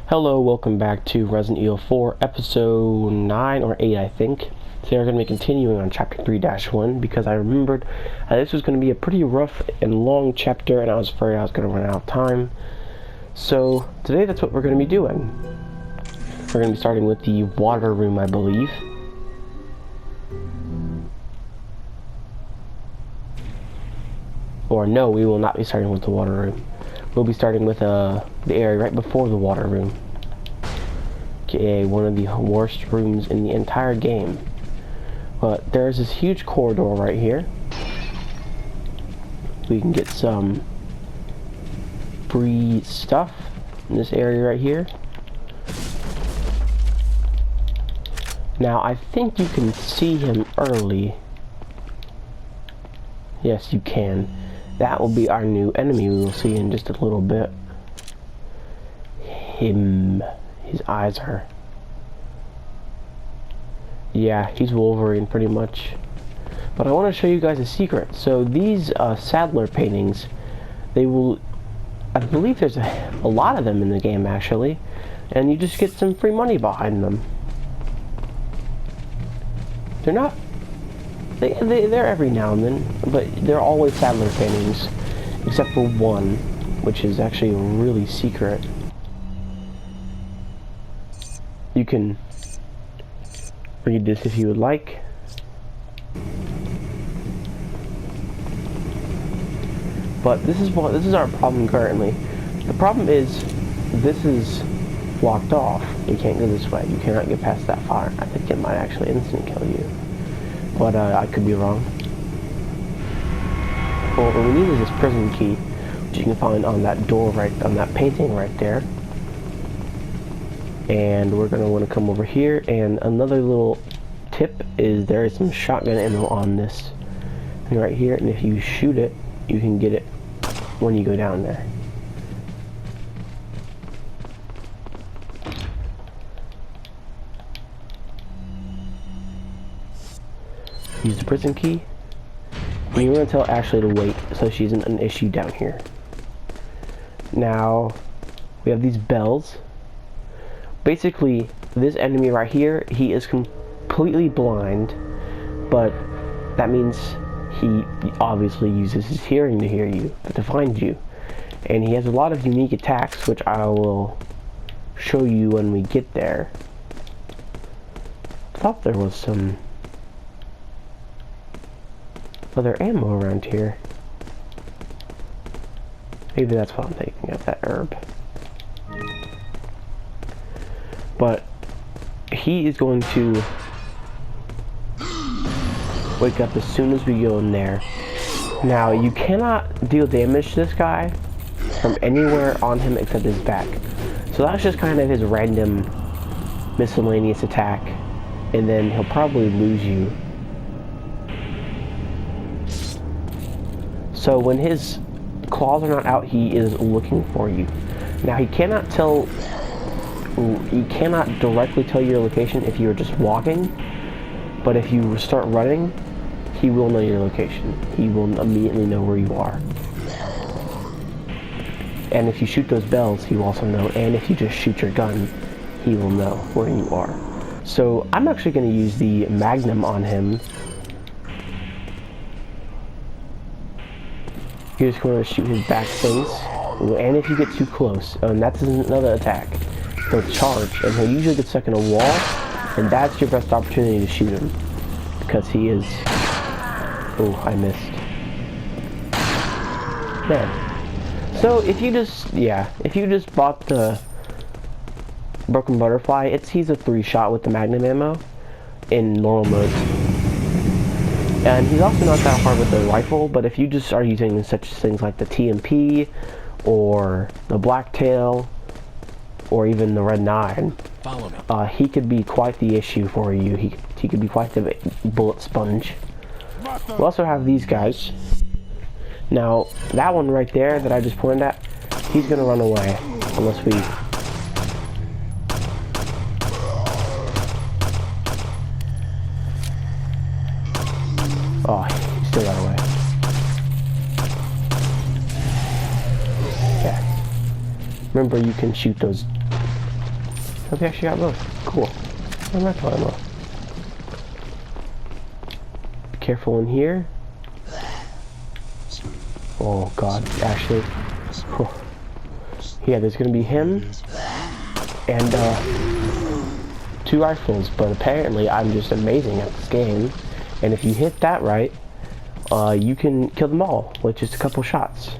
Hello, welcome back to Resident Evil 4, episode 9 or 8, I think. Today we're going to be continuing on chapter 3-1 because I remembered this was going to be a pretty rough and long chapter and I was afraid I was going to run out of time. So today that's what we're going to be doing. We're going to be starting with the water room, I believe. Or no, we will not be starting with the water room. We'll be starting with the area right before the water room. Okay, one of the worst rooms in the entire game. But there's this huge corridor right here. We can get some free stuff in this area right here. Now, I think you can see him early. Yes, you can. That will be our new enemy we will see in just a little bit. His eyes are... Yeah, he's Wolverine pretty much. But I want to show you guys a secret. So these Sadler paintings, they will... I believe there's a lot of them in the game actually. And you just get some free money behind them. They're not... They're every now and then, but they're always Sadler paintings, except for one, which is actually really secret. You can read this if you would like. But this is our problem currently. The problem is this is blocked off. You can't go this way. You cannot get past that fire. I think it might actually instant kill you. But I could be wrong. Well, what we need is this prison key, which you can find on that door on that painting right there. And we're gonna want to come over here. And another little tip is there is some shotgun ammo on this thing right here, and if you shoot it, you can get it when you go down there. Use the prison key. And you're going to tell Ashley to wait so she isn't an issue down here. Now, we have these bells. Basically, this enemy right here, he is completely blind, but that means he obviously uses his hearing to hear you, to find you. And he has a lot of unique attacks, which I will show you when we get there. I thought there was some other ammo around here. Maybe that's what I'm thinking of, that herb. But he is going to wake up as soon as we go in there. Now, you cannot deal damage to this guy from anywhere on him except his back. So that's just kind of his random miscellaneous attack. And then he'll probably lose you. So when his claws are not out, he is looking for you. Now he cannot directly tell your location if you're just walking, but if you start running, he will know your location. He will immediately know where you are. And if you shoot those bells, he will also know, and if you just shoot your gun, he will know where you are. So I'm actually going to use the Magnum on him. You're just going to shoot his back things, and if you get too close, and that's another attack, he'll charge, and he'll usually get stuck in a wall, and that's your best opportunity to shoot him, because he is... Oh, I missed. Man. So if you just bought the Broken Butterfly, he's a 3-shot with the Magnum ammo in normal mode. And he's also not that hard with the rifle, but if you just are using such things like the TMP, or the Blacktail, or even the Red 9, follow me. He could be quite the issue for you. He could be quite the bullet sponge. We also have these guys. Now, that one right there that I just pointed at, he's gonna run away, unless we... Oh, he still got away. Yeah. Remember, you can shoot those Oh, they actually got both. Cool. I'm not talking about. Be careful in here. Oh god, Ashley. Whew. Yeah, there's gonna be him and 2 rifles, but apparently I'm just amazing at this game. And if you hit that right, you can kill them all with just a couple shots.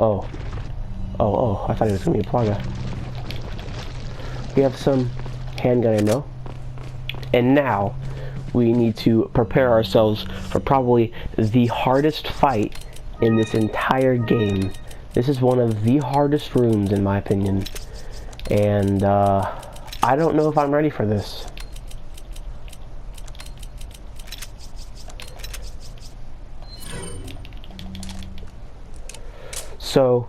Oh, I thought it was gonna be a plaga. We have some handgun ammo. And now, we need to prepare ourselves for probably the hardest fight in this entire game. This is one of the hardest rooms in my opinion. And, I don't know if I'm ready for this. So,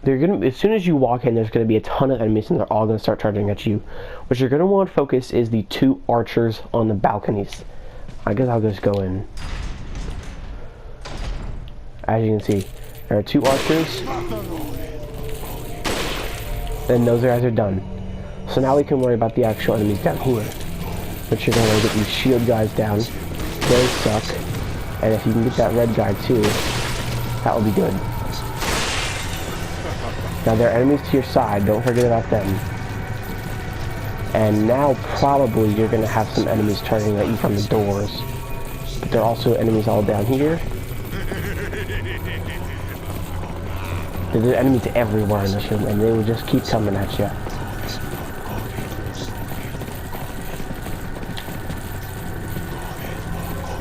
as soon as you walk in, there's going to be a ton of enemies and they're all going to start charging at you. What you're going to want to focus is the 2 archers on the balconies. I guess I'll just go in. As you can see, there are 2 archers. And those guys are done. So now we can worry about the actual enemies down here. But you're going to get these shield guys down. They suck. And if you can get that red guy too, that will be good. Now there are enemies to your side, don't forget about them. And now probably you're going to have some enemies charging at you from the doors. But there are also enemies all down here. There are enemies everywhere in this room and they will just keep coming at you.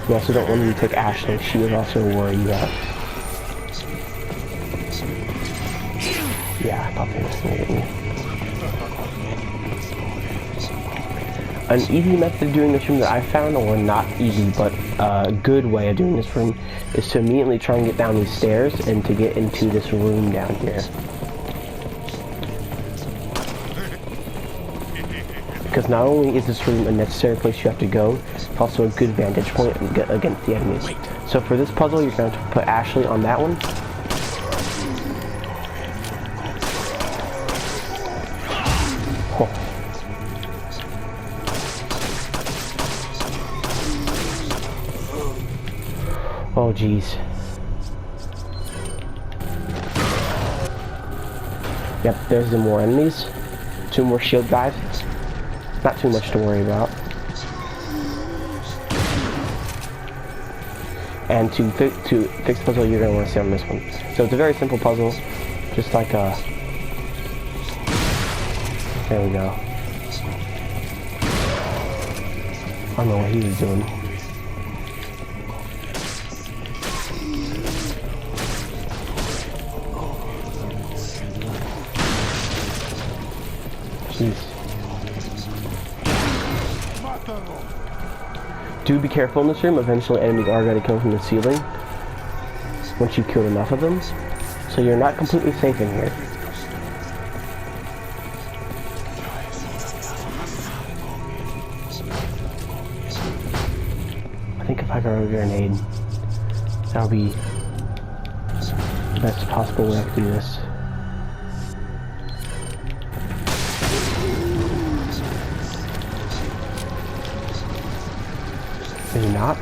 You also don't want them to take Ashley, she is also a worry you have. Yeah, I thought they were going to get me. An easy method of doing this room that I found, or not easy, but a good way of doing this room, is to immediately try and get down these stairs and to get into this room down here. Because not only is this room a necessary place you have to go, it's also a good vantage point against the enemies. So for this puzzle, you're going to have to put Ashley on that one. Oh jeez. Yep, there's the more enemies. 2 more shield guys. Not too much to worry about. And to fix the puzzle, you're gonna want to stay on this one. So it's a very simple puzzle, just like a. There we go. I don't know what he was doing. Jeez. Do be careful in this room. Eventually enemies are going to come from the ceiling once you've killed enough of them. So you're not completely safe in here. I think if I throw a grenade, that'll be the best possible way to do this. Maybe not.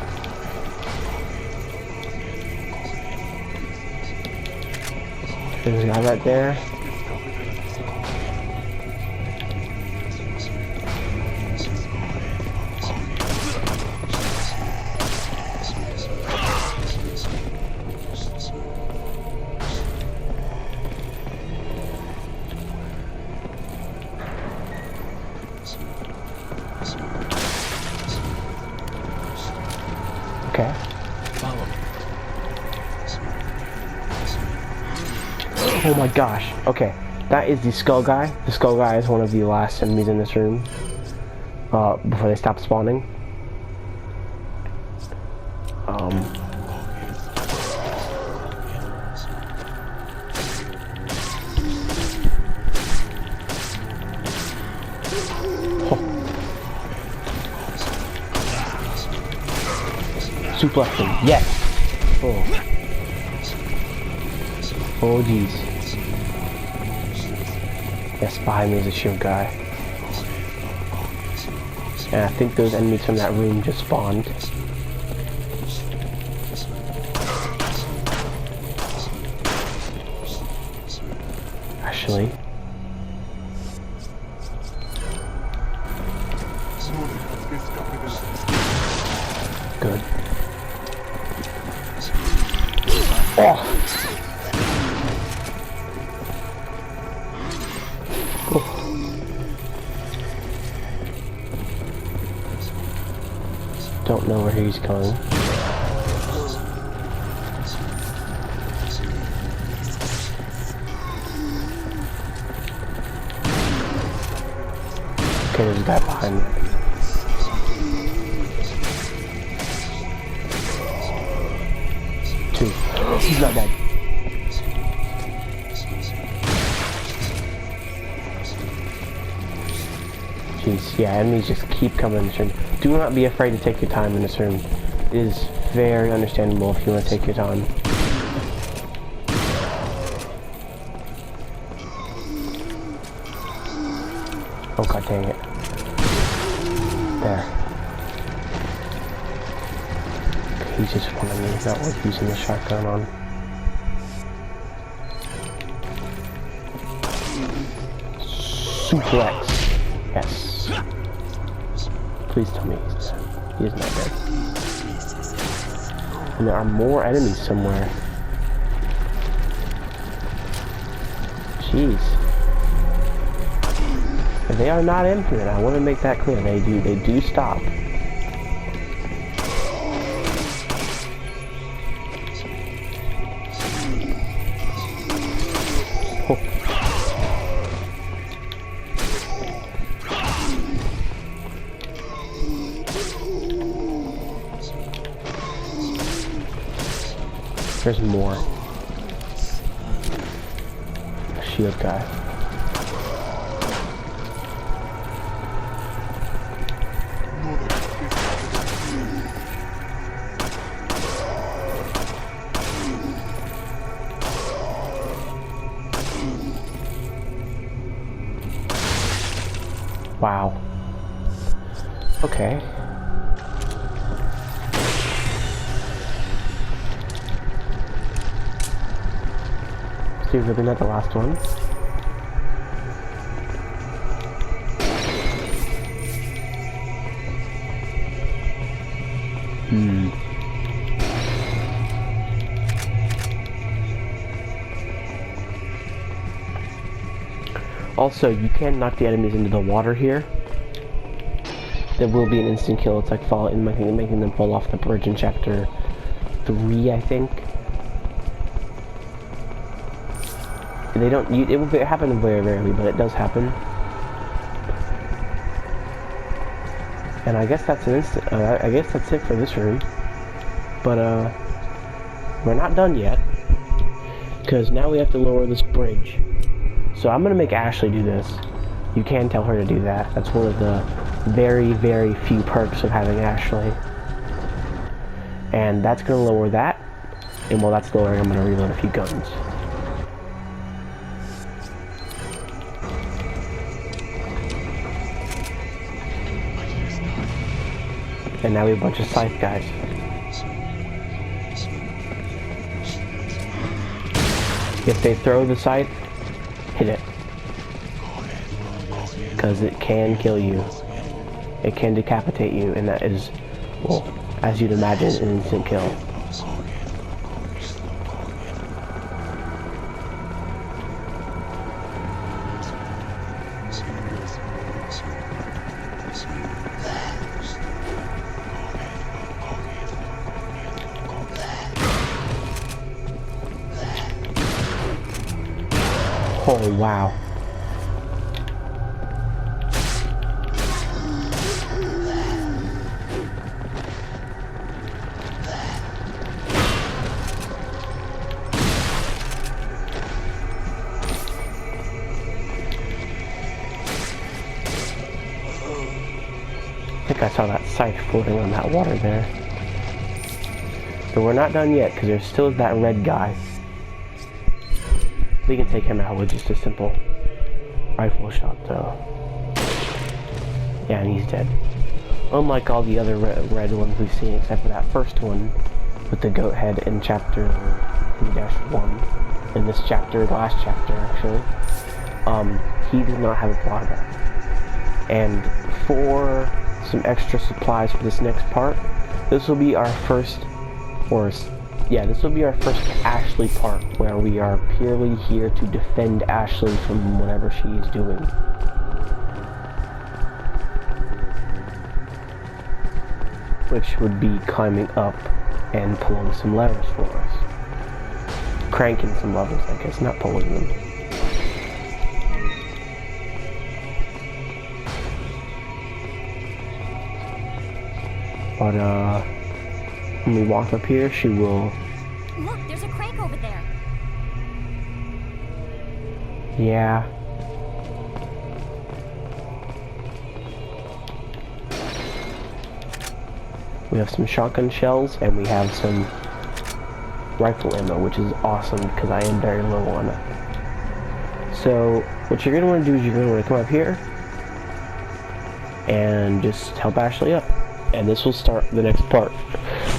There's a guy right there. Okay. Follow me. Oh my gosh. Okay. That is the skull guy. The skull guy is one of the last enemies in this room. Before they stop spawning. Suplex him. Yes. Oh. Oh jeez. Yes, behind me is a shield guy. And I think those enemies from that room just spawned. Actually. Good. Oh! Don't know where he's going. Okay, there's a guy behind me. Two. He's not dead. Jeez, yeah, enemies just keep coming in this room. Do not be afraid to take your time in this room. It is very understandable if you want to take your time. Oh god dang it. There. He's just one of me, not worth using the shotgun on. Suplex. Yes. Please tell me he's dead. He is not dead. And there are more enemies somewhere. Jeez. They are not infinite. I want to make that clear. They do stop. Oh. There's more. A shield guy. Wow. Okay. See, really not the last one. Also, you can knock the enemies into the water here. There will be an instant kill. It's like making them fall off the bridge in chapter 3, I think. They don't. It will happen very rarely, but it does happen. And I guess that's an instant. I guess that's it for this room. But we're not done yet, because now we have to lower this bridge. So I'm gonna make Ashley do this. You can tell her to do that. That's one of the very, very few perks of having Ashley. And that's gonna lower that. And while that's lowering, I'm gonna reload a few guns. And now we have a bunch of scythe guys. If they throw the scythe, hit it. Because it can kill you. It can decapitate you, and that is, well, as you'd imagine, an instant kill. Oh, wow. I think I saw that scythe floating on that water there. But we're not done yet, because there still is that red guy. We can take him out with just a simple rifle shot though. Yeah, and he's dead. Unlike all the other red ones we've seen, except for that first one with the goat head in chapter 3-1. In this chapter, the last chapter actually, he does not have a blogger. And for some extra supplies for this next part, this will be our first, this will be our first Ashley part, where we are purely here to defend Ashley from whatever she is doing. Which would be climbing up and pulling some levers for us. Cranking some levers, I guess, not pulling them. But, when we walk up here, she will... Look, there's a crank over there. Yeah. We have some shotgun shells, and we have some rifle ammo, which is awesome, because I am very low on it. So, what you're going to want to do is you're going to want to come up here, and just help Ashley up. And this will start the next part,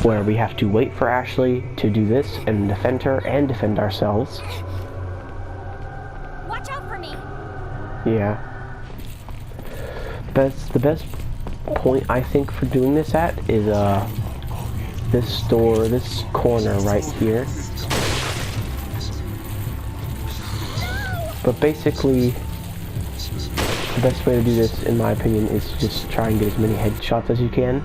where we have to wait for Ashley to do this, and defend her, and defend ourselves. Watch out for me! Yeah. The best point I think for doing this at is this corner right here. But basically, the best way to do this, in my opinion, is to just try and get as many headshots as you can.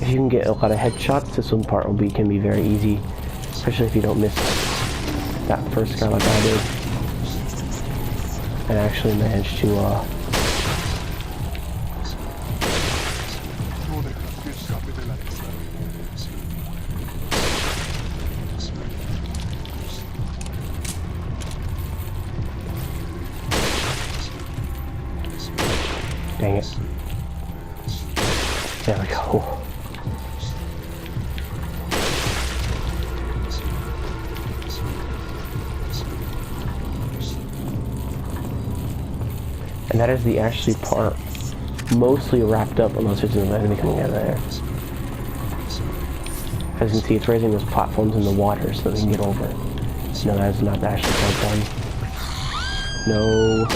If you can get a lot of headshots, this one part can be very easy, especially if you don't miss that first guy like I did, and actually managed to dang it. There we go. And that is the Ashley part mostly wrapped up, unless there's an enemy coming out of there. As you can see, it's raising those platforms in the water so that we can get over. No, that is not the Ashley part done. No.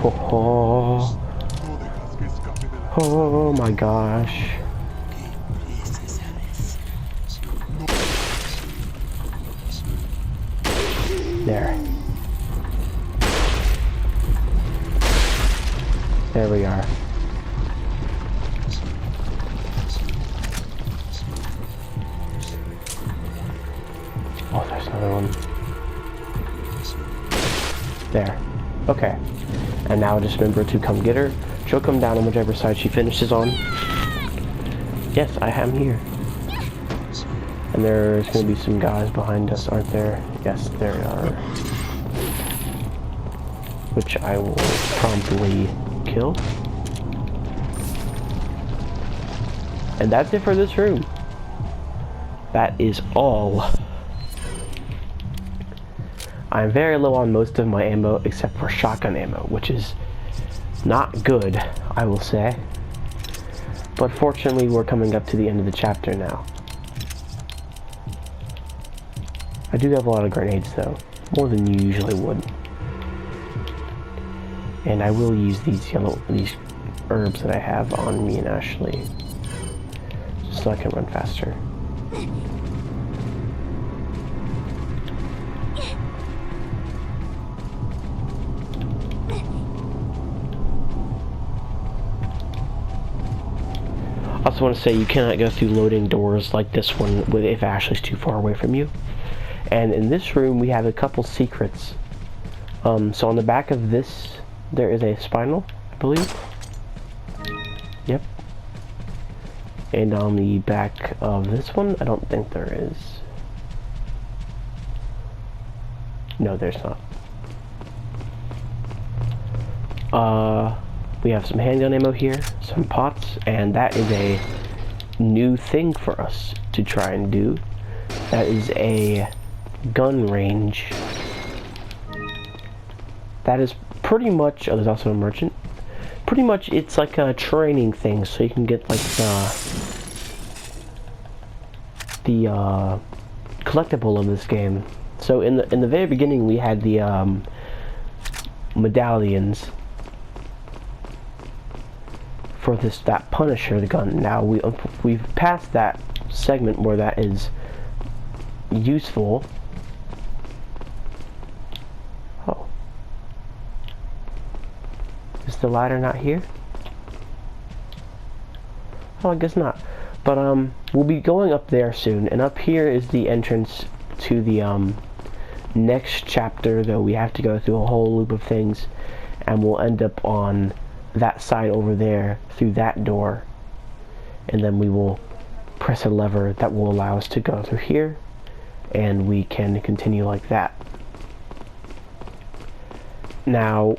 Oh, oh my gosh. There. There we are. Oh, there's another one. There. Okay. And now just remember to come get her. She'll come down on whichever side she finishes on. Yes, I am here. And there's going to be some guys behind us, aren't there? Yes, there are. Which I will promptly kill. And that's it for this room. That is all. I'm very low on most of my ammo except for shotgun ammo, which is not good, I will say. But fortunately, we're coming up to the end of the chapter now. I do have a lot of grenades though, more than you usually would. And I will use these herbs that I have on me and Ashley, just so I can run faster. I also want to say you cannot go through loading doors like this one if Ashley's too far away from you. And in this room we have a couple secrets. So on the back of this there is a spinal, I believe. Yep. And on the back of this one, I don't think there is. No, there's not. We have some handgun ammo here, some pots, and that is a new thing for us to try and do. That is a gun range. That is pretty much, oh, there's also a merchant. Pretty much it's like a training thing, so you can get like the collectible of this game. So in the very beginning we had the medallions for that Punisher the gun. Now we've passed that segment where that is useful. Oh, is the ladder not here? Oh, I guess not. But we'll be going up there soon, and up here is the entrance to the next chapter, though we have to go through a whole loop of things, and we'll end up on that side over there through that door, and then we will press a lever that will allow us to go through here, and we can continue like that. Now,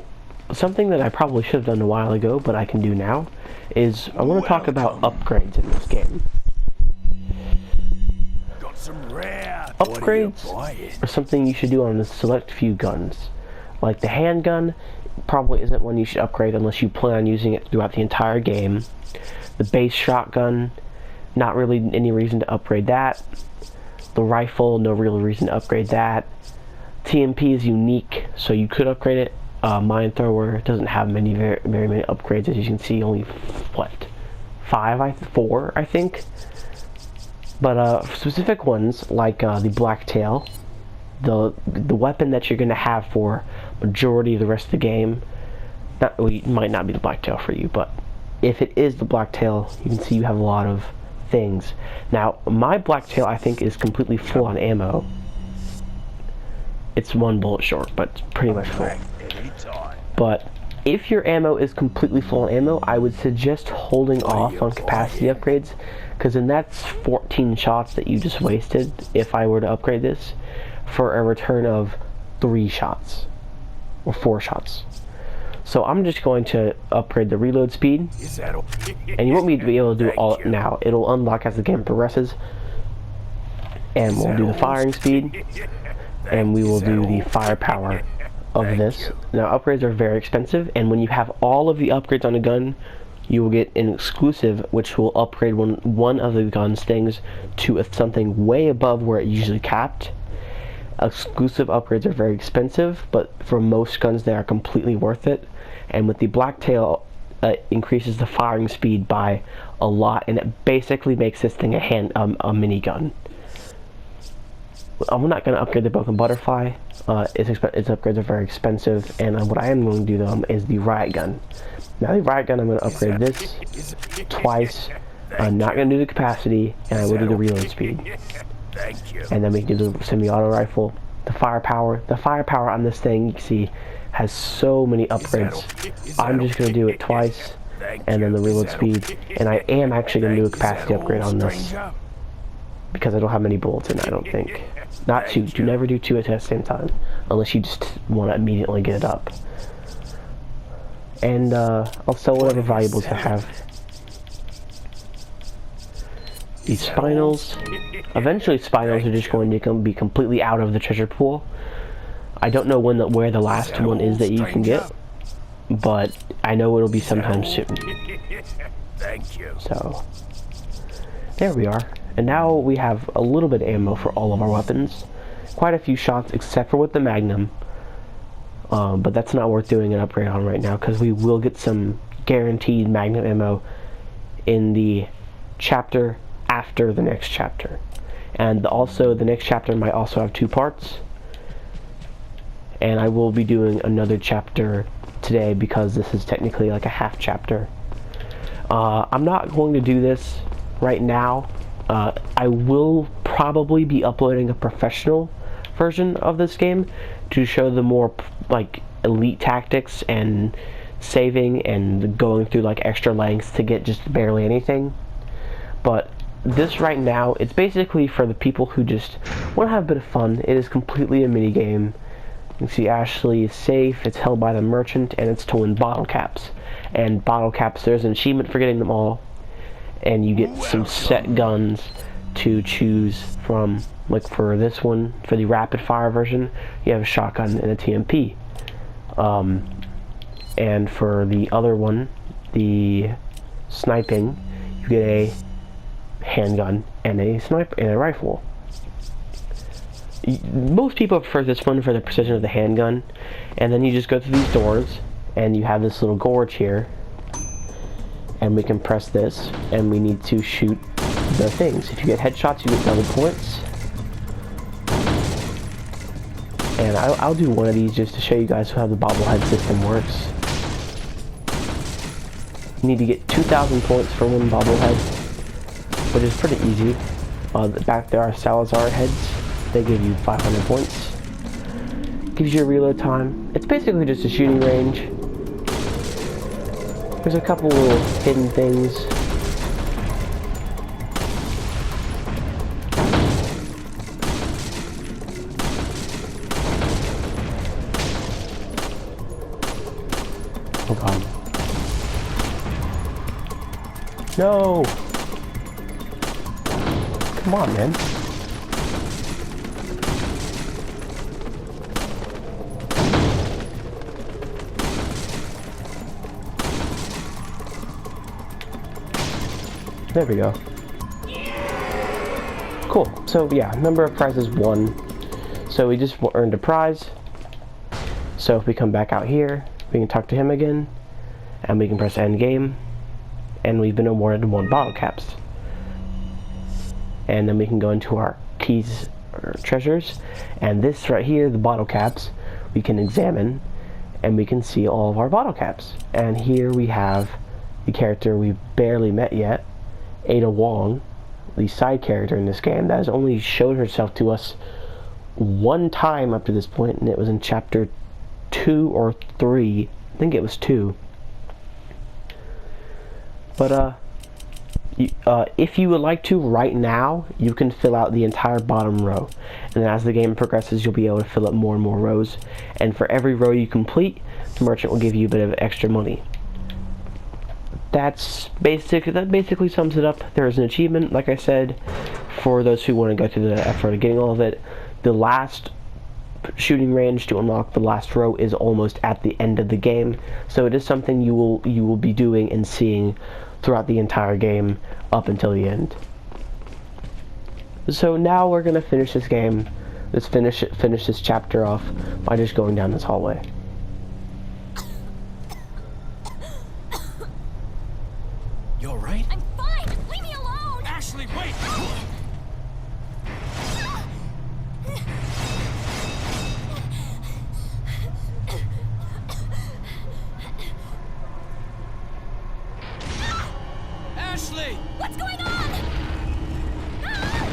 something that I probably should have done a while ago, but I can do now, is I want to talk about upgrades in this game. Got some rare. Upgrades are something you should do on a select few guns. Like the handgun probably isn't one you should upgrade unless you plan on using it throughout the entire game. The base shotgun, not really any reason to upgrade that. The rifle, no real reason to upgrade that. TMP is unique, so you could upgrade it. Mine thrower doesn't have very many upgrades, as you can see. Only what, 4 I think. But specific ones like the blacktail, the weapon that you're gonna have for majority of the rest of the game. Well, it might not be the blacktail for you, but if it is the blacktail, you can see you have a lot of things. Now, my blacktail I think is completely full on ammo. It's 1 bullet short, but it's pretty much full. But if your ammo is completely full on ammo, I would suggest holding off on capacity upgrades, because then that's 14 shots that you just wasted if I were to upgrade this, for a return of 3 shots or 4 shots. So I'm just going to upgrade the reload speed, and you won't need to be able to do it all now. It'll unlock as the game progresses, and we'll do the firing speed, and we will do the firepower of this. Now, upgrades are very expensive, and when you have all of the upgrades on a gun, you will get an exclusive which will upgrade one of the gun's things to something way above where it usually capped. Exclusive upgrades are very expensive, but for most guns they are completely worth it. And with the blacktail, increases the firing speed by a lot, and it basically makes this thing a minigun. I'm not going to upgrade the broken butterfly. Its upgrades are very expensive, and what I am going to do though is the riot gun. Now the riot gun, I'm going to upgrade this twice. I'm not going to do the capacity, and I will do the reload speed. And then we can do the semi-auto rifle. The firepower on this thing, you can see, has so many upgrades. I'm just going to do it twice, and then the reload speed. And I am actually going to do a capacity upgrade on this, because I don't have many bullets in it, I don't think. Not 2. Do never do 2 at the same time, unless you just want to immediately get it up. And I'll sell whatever valuables I have. These spinals. Eventually spinals are just going to be completely out of the treasure pool. I don't know where the last one is that you can get, but I know it'll be sometime soon. So, there we are. And now we have a little bit of ammo for all of our weapons. Quite a few shots, except for with the Magnum. But that's not worth doing an upgrade on right now, because we will get some guaranteed Magnum ammo in the chapter after the next chapter. And also, the next chapter might also have 2 parts. And I will be doing another chapter today, because this is technically like a half chapter. I'm not going to do this right now. I will probably be uploading a professional version of this game to show the more like elite tactics and saving and going through like extra lengths to get just barely anything. But this right now, it's basically for the people who just want to have a bit of fun. It is completely a mini game. You see Ashley is safe, it's held by the merchant, and it's to win bottle caps. And bottle caps, there's an achievement for getting them all, and you get some set guns to choose from. Like for this one, for the rapid fire version, you have a shotgun and a TMP. And for the other one, the sniping, you get a handgun and a sniper and a rifle. Most people prefer this one for the precision of the handgun, and then you just go through these doors and you have this little gorge here, and we can press this and we need to shoot the things. If you get headshots, you get double points. And I'll do one of these just to show you guys how the bobblehead system works. You need to get 2,000 points for one bobblehead, which is pretty easy. Back there are Salazar heads. They give you 500 points. Gives you a reload time. It's basically just a shooting range. There's a couple little hidden things. Oh god. No! Come on, man. There we go. Cool. So yeah, number of prizes 1. So we just earned a prize. So if we come back out here, we can talk to him again, and we can press end game, and we've been awarded 1 bottle caps. And then we can go into our keys or treasures, and this right here, the bottle caps, we can examine, and we can see all of our bottle caps. And here we have the character we barely met yet, Wong, the side character in this game that has only showed herself to us 1 time up to this point, and it was in chapter 2 or 3. I think it was 2. But if you would like to right now, you can fill out the entire bottom row, and then as the game progresses, you'll be able to fill up more and more rows, and for every row you complete, the merchant will give you a bit of extra money. That basically sums it up. There is an achievement, like I said, for those who want to go through the effort of getting all of it. The last shooting range to unlock the last row is almost at the end of the game, so it is something you will be doing and seeing throughout the entire game up until the end. So now we're gonna finish this game. Let's finish this chapter off by just going down this hallway. You all right? I'm fine! Leave me alone! Ashley, wait! Ashley! What's going on? Ah!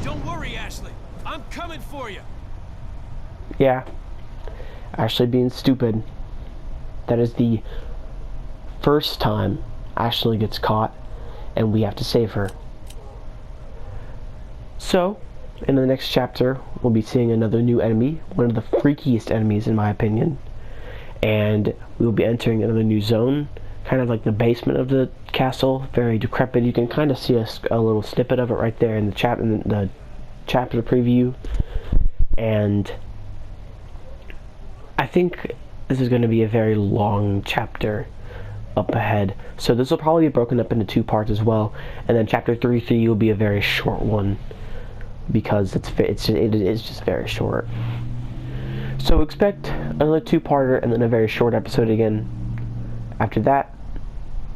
Don't worry, Ashley. I'm coming for you. Yeah. Ashley being stupid. That is the first time Ashley gets caught, and we have to save her. So, in the next chapter, we'll be seeing another new enemy, one of the freakiest enemies in my opinion, and we will be entering another new zone, kind of like the basement of the castle, very decrepit. You can kind of see a little snippet of it right there in the chapter preview, and I think this is going to be a very long chapter up ahead. So this will probably be broken up into 2 parts as well, and then chapter 3 will be a very short one because it is just very short. So expect another 2-parter and then a very short episode again after that,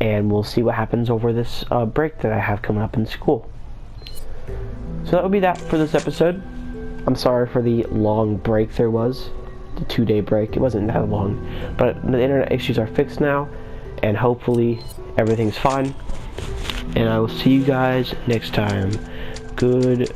and we'll see what happens over this break that I have coming up in school. So that will be that for this episode. I'm sorry for the long break there was. The 2-day break. It wasn't that long, but the internet issues are fixed now, and hopefully everything's fine, and I will see you guys next time. Good